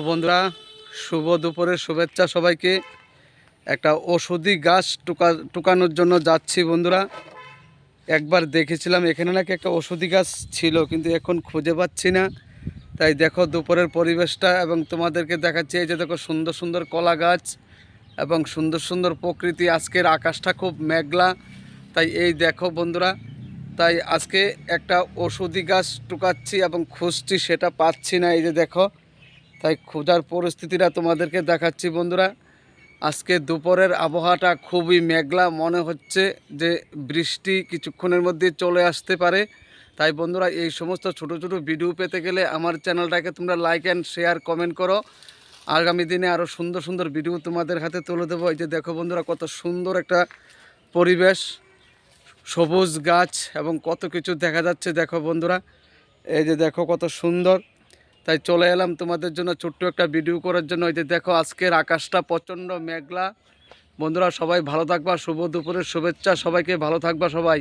বন্ধুরা, শুভ দুপুরের শুভেচ্ছা সবাইকে। একটা ওষুধি গাছ টুকানোর জন্য যাচ্ছি বন্ধুরা। একবার দেখেছিলাম এখানে নাকি একটা ওষুধি গাছ ছিল, কিন্তু এখন খুঁজে পাচ্ছি না। তাই দেখো দুপুরের পরিবেশটা এবং তোমাদেরকে দেখাচ্ছি। এই যে দেখো সুন্দর সুন্দর কলা গাছ এবং সুন্দর সুন্দর প্রকৃতি। আজকের আকাশটা খুব মেঘলা, তাই এই দেখো বন্ধুরা, তাই আজকে একটা ওষুধি গাছ টুকাচ্ছি এবং খুঁজছি, সেটা পাচ্ছি না। এই যে দেখো, তাই খোঁজার পরিস্থিতিটা তোমাদেরকে দেখাচ্ছি বন্ধুরা। আজকে দুপুরের আবহাওয়াটা খুবই মেঘলা, মনে হচ্ছে যে বৃষ্টি কিছুক্ষণের মধ্যে চলে আসতে পারে। তাই বন্ধুরা, এই সমস্ত ছোট ছোট ভিডিও পেতে গেলে আমার চ্যানেলটাকে তোমরা লাইক অ্যান্ড শেয়ার কমেন্ট করো। আগামী দিনে আরও সুন্দর সুন্দর ভিডিও তোমাদের হাতে তুলে দেবো। এই যে দেখো বন্ধুরা, কত সুন্দর একটা পরিবেশ, সবুজ গাছ এবং কত কিছু দেখা যাচ্ছে। দেখো বন্ধুরা, এই যে দেখো কত সুন্দর। তাই চলে এলাম তোমাদের জন্য ছোট্ট একটা ভিডিও করার জন্য। এই যে দেখো, আজকের আকাশটা প্রচণ্ড মেঘলা। বন্ধুরা সবাই ভালো থাকবা, শুভ দুপুরের শুভেচ্ছা সবাইকে, ভালো থাকবা সবাই।